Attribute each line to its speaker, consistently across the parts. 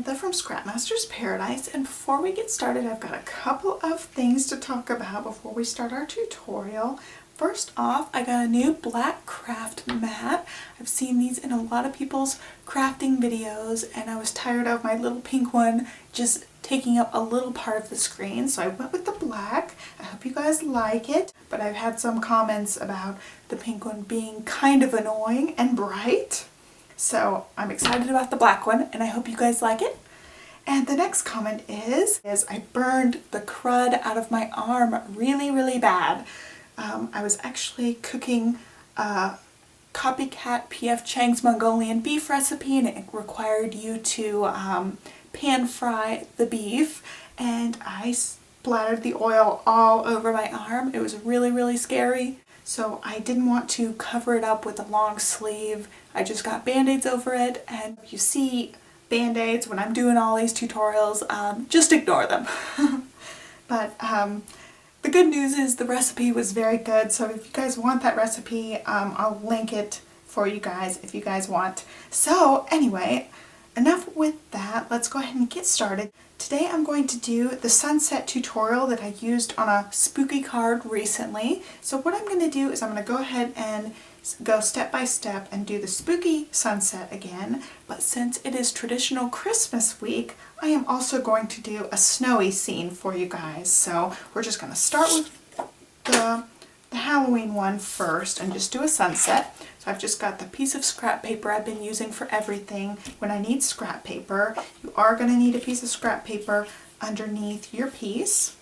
Speaker 1: Samantha from Scrapmaster's Paradise, and before we get started I've got a couple of things to talk about before we start our tutorial. First off, I got a new black craft mat. I've seen these in a lot of people's crafting videos and I was tired of my little pink one just taking up a little part of the screen, so I went with the black. I hope you guys like it, but I've had some comments about the pink one being kind of annoying and bright. So I'm excited about the black one and I hope you guys like it. And the next comment is I burned the crud out of my arm really bad. I was actually cooking a copycat P.F. Chang's Mongolian beef recipe and it required you to pan fry the beef, and I splattered the oil all over my arm. It was really scary. So I didn't want to cover it up with a long sleeve. I just got band-aids over it, and if you see band-aids when I'm doing all these tutorials, just ignore them. But the good news is the recipe was very good, so if you guys want that recipe, I'll link it for you guys if you guys want. So anyway, enough with that. Let's go ahead and get started. Today I'm going to do the sunset tutorial that I used on a spooky card recently. So what I'm going to do is I'm going to go ahead and go step by step and do the spooky sunset again, but since it is traditional Christmas week, I am also going to do a snowy scene for you guys. So we're just going to start with the Halloween one first and just do a sunset. So I've just got the piece of scrap paper I've been using for everything when I need scrap paper. You are going to need a piece of scrap paper underneath your piece.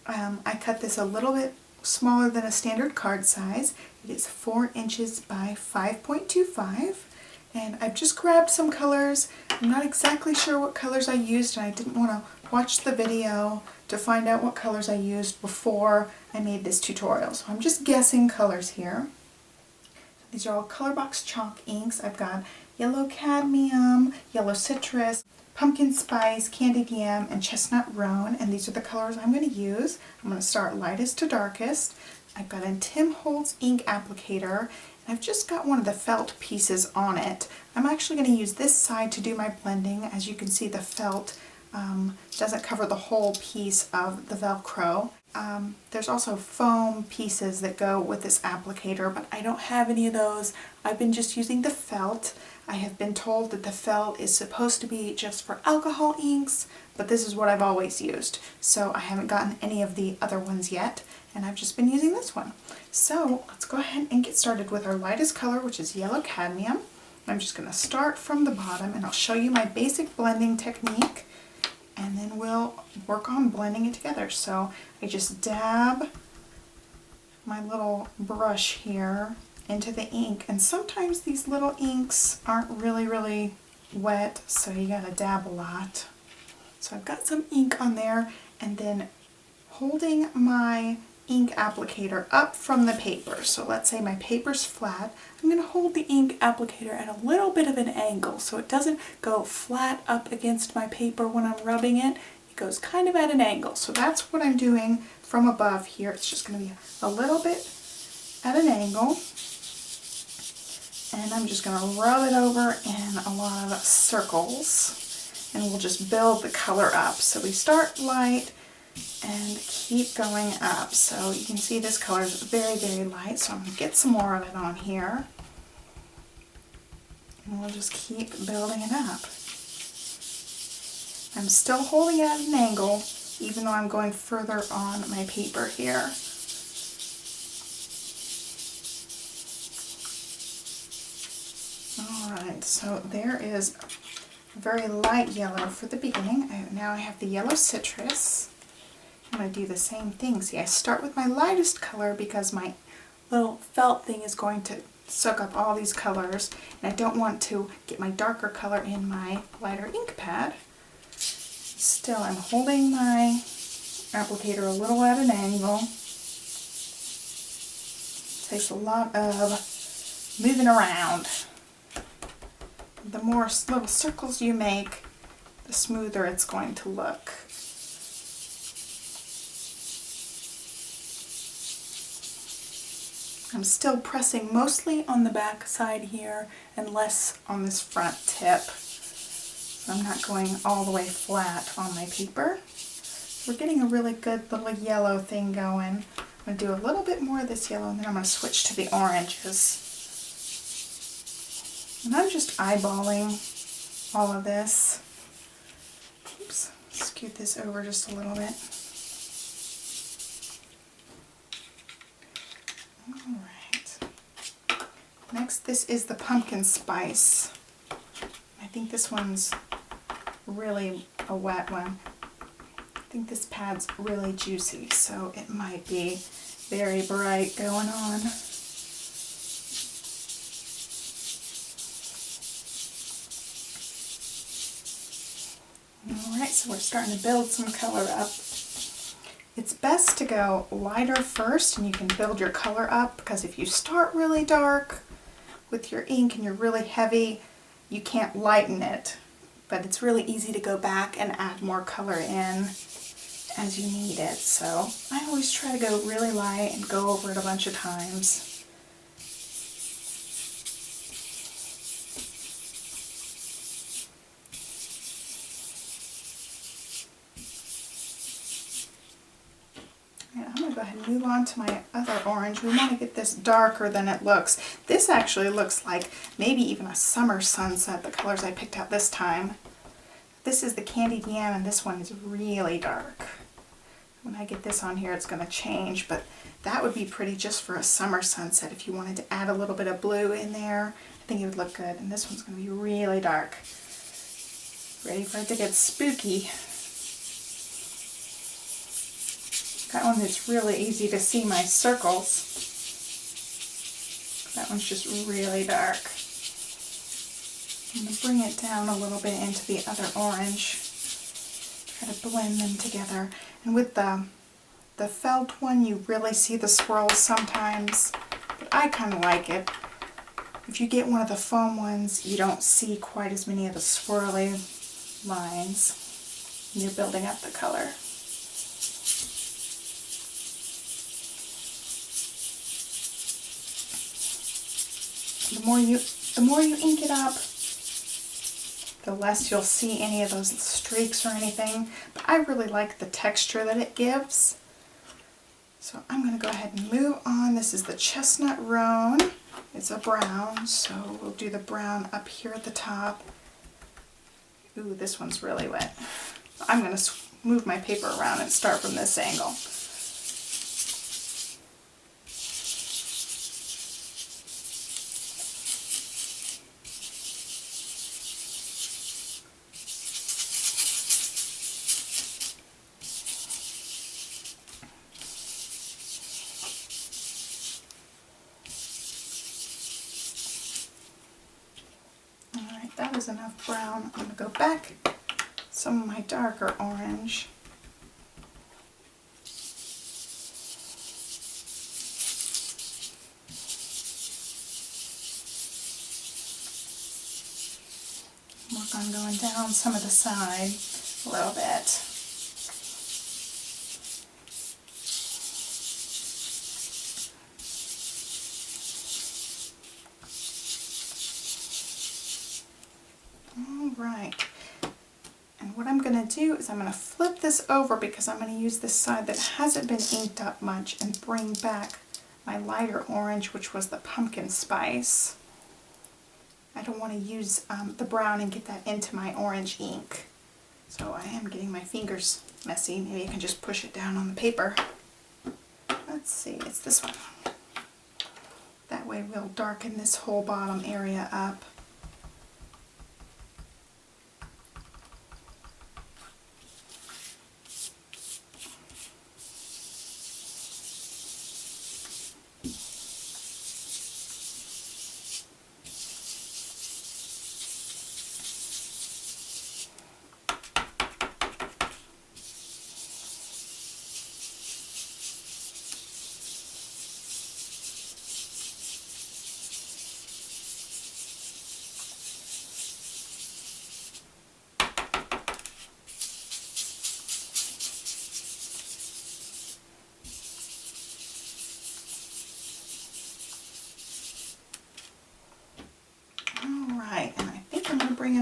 Speaker 1: I cut this a little bit smaller than a standard card size. It is 4 inches by 5.25, and I've just grabbed some colors. I'm not exactly sure what colors I used, and I didn't want to watch the video to find out what colors I used before I made this tutorial. So I'm just guessing colors here. These are all Colorbox chalk inks. I've got yellow cadmium, yellow citrus, pumpkin spice, candied yam, and chestnut roan, and these are the colors I'm going to use. I'm going to start lightest to darkest. I've got a Tim Holtz ink applicator, and I've just got one of the felt pieces on it. I'm actually going to use this side to do my blending. As you can see, the felt doesn't cover the whole piece of the Velcro. There's also foam pieces that go with this applicator, but I don't have any of those. I've been just using the felt. I have been told that the felt is supposed to be just for alcohol inks, but this is what I've always used. So I haven't gotten any of the other ones yet, and I've just been using this one. So let's go ahead and get started with our lightest color, which is yellow cadmium. I'm just going to start from the bottom, and I'll show you my basic blending technique, and then we'll work on blending it together. So I just dab my little brush here into the ink, and sometimes these little inks aren't really wet, so you gotta dab a lot. So I've got some ink on there, and then holding my ink applicator up from the paper. So let's say my paper's flat. I'm going to hold the ink applicator at a little bit of an angle so it doesn't go flat up against my paper when I'm rubbing it. It goes kind of at an angle. So that's what I'm doing from above here. It's just going to be a little bit at an angle. And I'm just going to rub it over in a lot of circles. And we'll just build the color up. So we start light and keep going up. So you can see this color is very light, so I'm going to get some more of it on here. And we'll just keep building it up. I'm still holding it at an angle, even though I'm going further on my paper here. Alright, so there is a very light yellow for the beginning. Now I have the yellow citrus. I'm going to do the same thing. See, I start with my lightest color because my little felt thing is going to soak up all these colors, and I don't want to get my darker color in my lighter ink pad. Still, I'm holding my applicator a little at an angle. It takes a lot of moving around. The more little circles you make, the smoother it's going to look. I'm still pressing mostly on the back side here and less on this front tip. So I'm not going all the way flat on my paper. We're getting a really good little yellow thing going. I'm going to do a little bit more of this yellow, and then I'm going to switch to the oranges. And I'm just eyeballing all of this. Oops, scoot this over just a little bit. All right. Next, this is the pumpkin spice. I think this one's really a wet one. I think this pad's really juicy, so it might be very bright going on. Alright, so we're starting to build some color up. It's best to go lighter first, and you can build your color up, because if you start really dark with your ink and you're really heavy, you can't lighten it. But it's really easy to go back and add more color in as you need it. So I always try to go really light and go over it a bunch of times. I'm going to go ahead and move on to my other orange. We want to get this darker than it looks. This actually looks like maybe even a summer sunset, the colors I picked out this time. This is the candied yam, and this one is really dark. When I get this on here, it's going to change, but that would be pretty just for a summer sunset. If you wanted to add a little bit of blue in there, I think it would look good. And this one's going to be really dark. Ready for it to get spooky. That one is really easy to see my circles. That one's just really dark. I'm going to bring it down a little bit into the other orange. Try to blend them together. And with the felt one, you really see the swirls sometimes, but I kind of like it. If you get one of the foam ones, you don't see quite as many of the swirly lines when you're building up the color. The more you ink it up, the less you'll see any of those streaks or anything. But I really like the texture that it gives. So I'm going to go ahead and move on. This is the Chestnut Roan. It's a brown, so we'll do the brown up here at the top. Ooh, this one's really wet. I'm going to move my paper around and start from this angle. That is enough brown. I'm going to go back some of my darker orange. Work on going down some of the side a little bit. Right, and what I'm going to do is I'm going to flip this over, because I'm going to use this side that hasn't been inked up much and bring back my lighter orange, which was the pumpkin spice. I don't want to use the brown and get that into my orange ink. So I am getting my fingers messy. Maybe I can just push it down on the paper. Let's see, it's this one. That way we'll darken this whole bottom area up.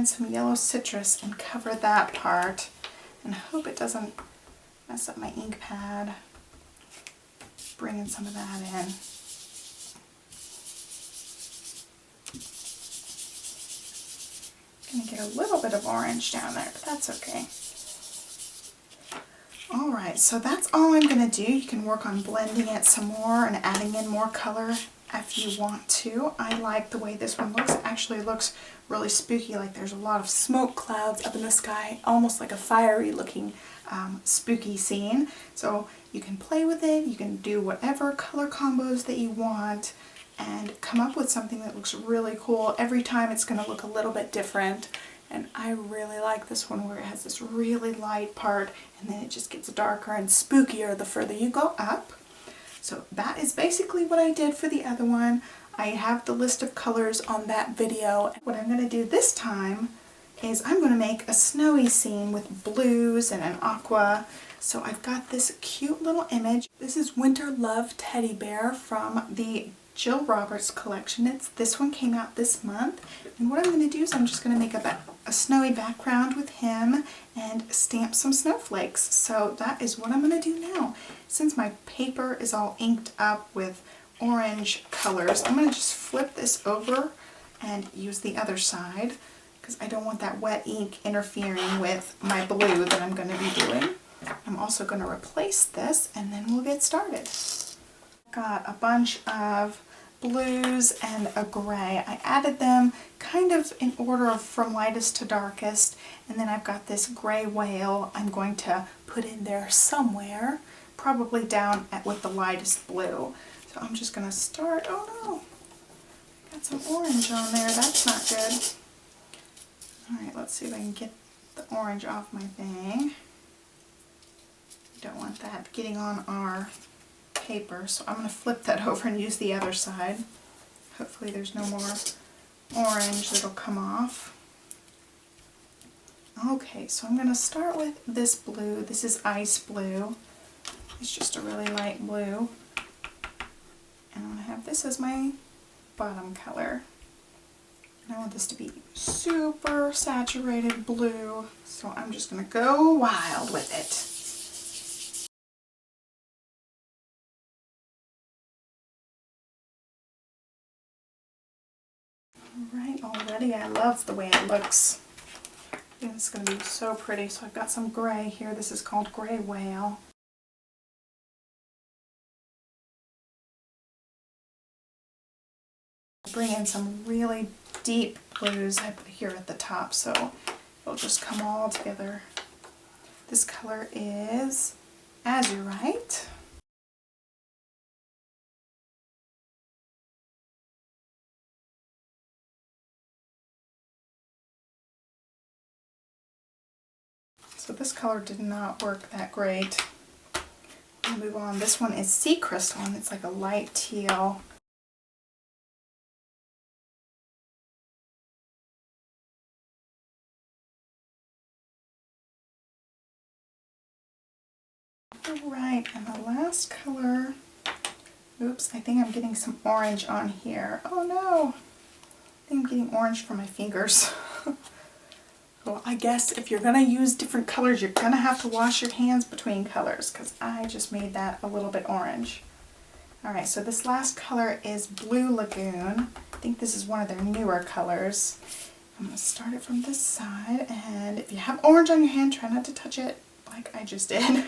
Speaker 1: in some yellow citrus and cover that part, and hope it doesn't mess up my ink pad. Bringing some of that in. Gonna get a little bit of orange down there, but that's okay. Alright, so that's all I'm going to do. You can work on blending it some more and adding in more color if you want to. I like the way this one looks. It actually looks really spooky, like there's a lot of smoke clouds up in the sky, almost like a fiery looking spooky scene. So you can play with it, you can do whatever color combos that you want and come up with something that looks really cool. Every time it's going to look a little bit different. And I really like this one where it has this really light part and then it just gets darker and spookier the further you go up. So that is basically what I did for the other one. I have the list of colors on that video. What I'm going to do this time is I'm going to make a snowy scene with blues and an aqua. So I've got this cute little image. This is Winter Love Teddy Bear from the Jill Roberts collection. This one came out this month, and what I'm going to do is I'm just going to make a snowy background with him and stamp some snowflakes. So that is what I'm going to do now. Since my paper is all inked up with orange colors, I'm going to just flip this over and use the other side because I don't want that wet ink interfering with my blue that I'm going to be doing. I'm also going to replace this and then we'll get started. Got a bunch of blues and a gray. I added them kind of in order from lightest to darkest, and then I've got this gray whale I'm going to put in there somewhere, probably down with the lightest blue. So I'm just going to start. Oh no, got some orange on there. That's not good. Alright, let's see if I can get the orange off my thing. Don't want that getting on our paper, so I'm going to flip that over and use the other side. Hopefully there's no more orange that'll come off. Okay, so I'm going to start with this blue. This is ice blue. It's just a really light blue. And I'm going to have this as my bottom color. And I want this to be super saturated blue, so I'm just going to go wild with it. Alright, already I love the way it looks. I think it's going to be so pretty. So I've got some gray here. This is called Gray Whale. Bring in some really deep blues I put here at the top so it'll just come all together. This color is Azurite. So this color did not work that great. I'll move on. This one is Sea Crystal, and it's like a light teal. Alright, and the last color, oops, I think I'm getting some orange on here. Oh no, I think I'm getting orange from my fingers. Well, I guess if you're going to use different colors, you're going to have to wash your hands between colors because I just made that a little bit orange. Alright, so this last color is Blue Lagoon. I think this is one of their newer colors. I'm going to start it from this side, and if you have orange on your hand, try not to touch it like I just did.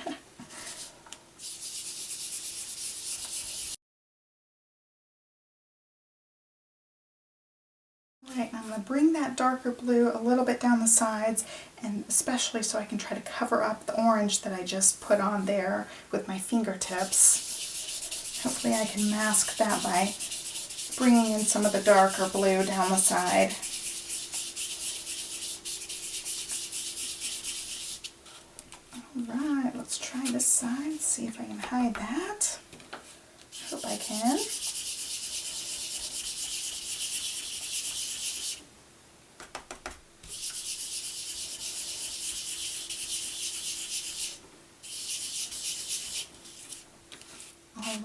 Speaker 1: Alright, I'm going to bring that darker blue a little bit down the sides, and especially so I can try to cover up the orange that I just put on there with my fingertips. Hopefully I can mask that by bringing in some of the darker blue down the side. Alright, let's try this side, see if I can hide that. Hope I can.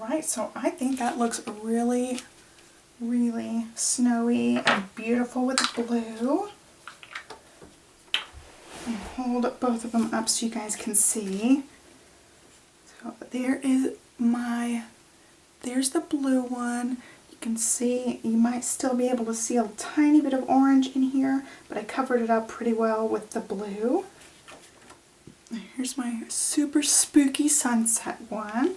Speaker 1: Alright, so I think that looks really, really snowy and beautiful with the blue. hold both of them up so you guys can see. So there's the blue one. You can see, you might still be able to see a tiny bit of orange in here, but I covered it up pretty well with the blue. Here's my super spooky sunset one.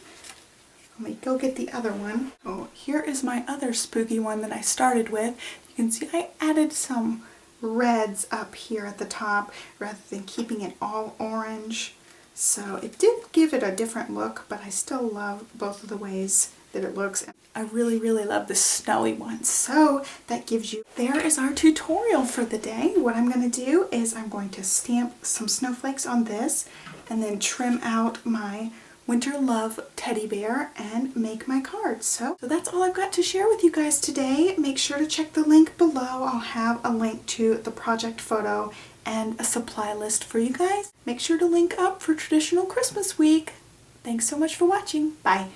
Speaker 1: Let me go get the other one. Oh, here is my other spooky one that I started with. You can see I added some reds up here at the top rather than keeping it all orange. So it did give it a different look, but I still love both of the ways that it looks. I really, really love the snowy one. So that gives you, there is our tutorial for the day. What I'm going to do is I'm going to stamp some snowflakes on this and then trim out my Winter Love teddy bear and make my cards. So that's all I've got to share with you guys today. Make sure to check the link below. I'll have a link to the project photo and a supply list for you guys. Make sure to link up for traditional Christmas week. Thanks so much for watching. Bye.